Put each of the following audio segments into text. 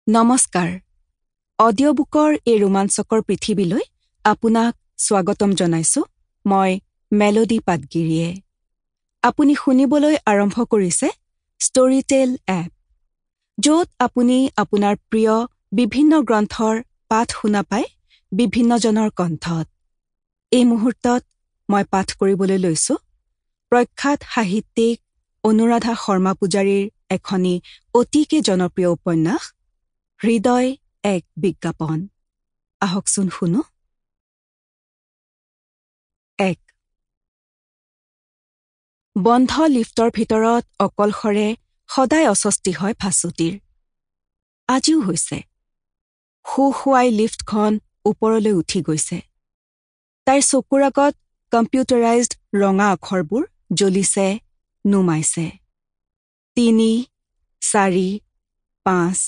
নমস্কাৰ অডিঅ'বুকৰ এই ৰোমাঞ্চকৰ পৃথিৱীলৈ আপোনাক স্বাগতম জনাইছো মই মেলোডি পাটগিৰিয়ে আপুনি শুনিবলৈ আৰম্ভ কৰিছে ষ্টৰীটেল এপ য'ত আপুনি আপোনাৰ প্ৰিয় বিভিন্ন গ্ৰন্থৰ পাঠ শুনা পায় বিভিন্নজনৰ কণ্ঠত এই মুহূৰ্তত মই পাঠ কৰিবলৈ লৈছো প্ৰখ্যাত সাহিত্যিক অনুৰাধা শৰ্মা পূজাৰীৰ এখনি অতিকে জনপ্ৰিয় উপন্যাস হৃদয় এক বিজ্ঞাপন আহকচোন শুনো 1 বন্ধ লিফ্টৰ ভিতৰত অকলশৰে সদায় অস্বস্তি হয় ভাস্বতীৰ আজিও হৈছে শুৱাই লিফ্টখন ওপৰলৈ উঠি গৈছে তাইৰ চকুৰ আগত কম্পিউটাৰাইজড ৰঙা আখৰবোৰ জ্বলিছে নুমাইছে 3 4 5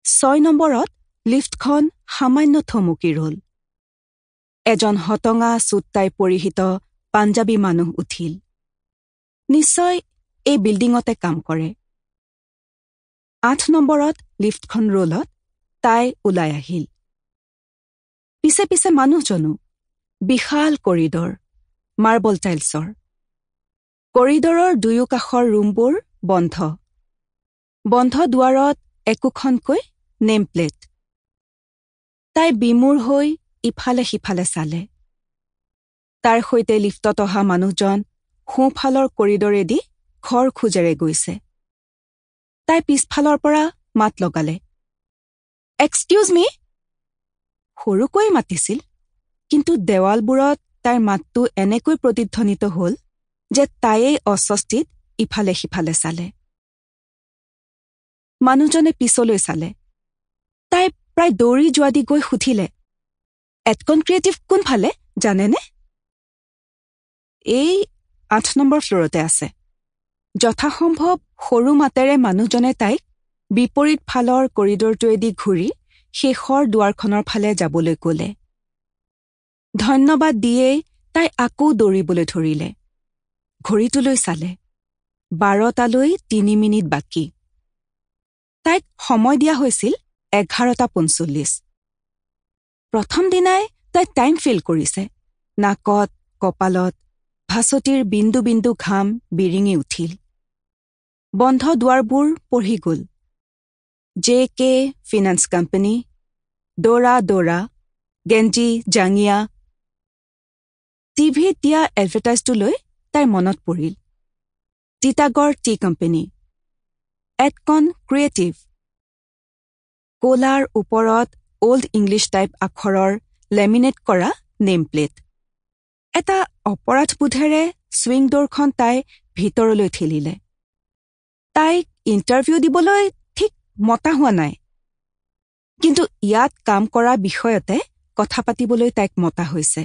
6 নম্বৰত লিফ্টখন সামান্য থমকি ৰল এজন হতঙা চুটটাই পৰিহিত পাঞ্জাবী মানুহ উঠিল নিশ্চয় এই বিল্ডিঙতে কাম কৰে 8 নম্বৰত লিফ্টখন ৰলত তাই ওলাই আহিল পিছে পিছে মানুহজনো বিশাল কৰিডৰ মাৰ্বল টাইলছৰ কৰিডৰৰ দুয়ো কাষৰ ৰুমবোৰ বন্ধ দুৱাৰত একোখনকৈ নেম প্লেট তাই বিমূৰ হৈ ইফালে সিফালে চালে তাৰ সৈতে লিফ্টত অহা মানুহজন সোঁফালৰ কৰিডৰেদি খৰ খোজেৰে গৈছে তাই পিছফালৰ পৰা মাত লগালে এক্সকিউজ মি সৰুকৈ মাতিছিল কিন্তু দেৱালবোৰত তাইৰ মাতটো এনেকৈ প্ৰতিধ্বনিত হ'ল যে তাইয়েই অস্বস্তিত ইফালে সিফালে চালে মানুহজনে পিছলৈ চালে তাই প্ৰায় দৌৰি যোৱা দি গৈ সুধিলে এটকন ক্ৰিয়েটিভ কোনফালে জানেনে এই 8 নম্বৰ ফ্ল'ৰতে আছে যথাসম্ভৱ সৰু মাতেৰে মানুহজনে তাইক বিপৰীত ফালৰ কৰিডৰটোৱেদি ঘূৰি শেষৰ দুৱাৰখনৰ ফালে যাবলৈ ক'লে ধন্যবাদ দিয়েই তাই আকৌ দৌৰিবলৈ ধৰিলে ঘড়ীটোলৈ চালে 12টালৈ 3 মিনিট বাকী তাইক সময় দিয়া হৈছিল 11:45 প্ৰথম দিনাই তাই টাইম ফিল কৰিছে নাকত কপালত ভাস্বতীৰ বিন্দু বিন্দু ঘাম বিৰিঙি উঠিল বন্ধ দুৱাৰবোৰ পঢ়ি গ'ল JK ফিনান্স কোম্পানী দৌৰা গেঞ্জি জাঙিয়া টিভিত দিয়া এডভাৰটাইজটোলৈ তাইৰ মনত পৰিল তিতাগড় টি কোম্পানী এটকন ক্ৰিয়েটিভ কোলাৰ ওপৰত অল্ড ইংলিছ টাইপ আখৰৰ লেমিনেট কৰা নেম প্লেট এটা অপৰাধবোধেৰে ছুইং ডোৰখন তাই ভিতৰলৈ ঠেলিলে তাইক ইণ্টাৰভিউ দিবলৈ ঠিক মতা হোৱা নাই কিন্তু ইয়াত কাম কৰা বিষয়তে কথা পাতিবলৈ তাইক মতা হৈছে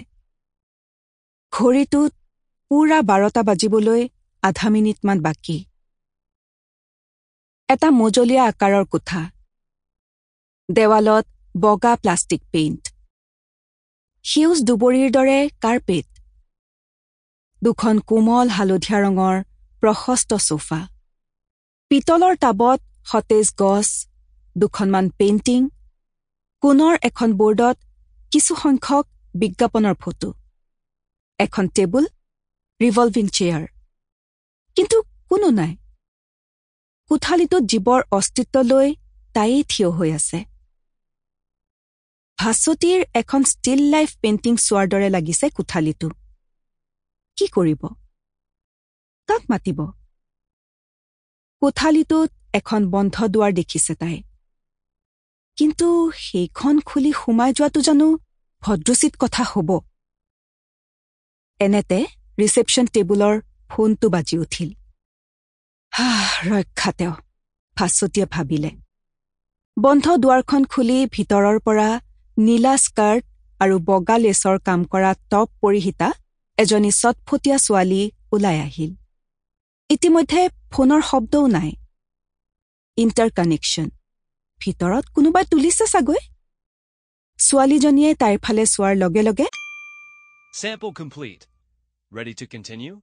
ঘড়ীটোত পুৰা 12টা বাজিবলৈ আধা মিনিটমান বাকী এটা মজলীয়া আকাৰৰ কোঠা দেৱালত বগা প্লাষ্টিক পেইণ্ট সেউজ দুবৰিৰ দৰে কাৰ্পেট দুখন কোমল হালধীয়া ৰঙৰ প্ৰশস্ত সোফা পিতলৰ টাবত সতেজ গছ দুখনমান পেইণ্টিং কোণৰ এখন বৰ্ডত কিছু সংখ্যক বিজ্ঞাপনৰ ফটো এখন টেবুল ৰিভলভিং চেয়াৰ কিন্তু কোনো নাই কোঠালিটোত জীৱৰ অস্তিত্ব লৈ তাইয়েই থিয় হৈ আছে ভাস্বতীৰ এখন ষ্টিল লাইফ পেইণ্টিং চোৱাৰ দৰে লাগিছে কোঠালিটো কি কৰিব কাক মাতিব কোঠালিটোত এখন বন্ধ দুৱাৰ দেখিছে তাই কিন্তু সেইখন খুলি সোমাই যোৱাটো জানো ভদ্ৰচিত কথা হ'ব এনেতে ৰিচেপশ্যন টেবুলৰ ফোনটো বাজি উঠিল ৰক্ষা তেওঁ ভাস্বতীয়ে ভাবিলে বন্ধ দুৱাৰখন খুলি ভিতৰৰ পৰা নীলা স্কাৰ্ট আৰু বগা লেচৰ কাম কৰা টপ পৰিহিতা এজনী চটফটীয়া ছোৱালী ওলাই আহিল ইতিমধ্যে ফোনৰ শব্দও নাই ইণ্টাৰকানেকশ্যন ভিতৰত কোনোবাই তুলিছে চাগৈ ছোৱালীজনীয়ে তাইৰ ফালে চোৱাৰ লগে লগে Sample complete. Ready to continue?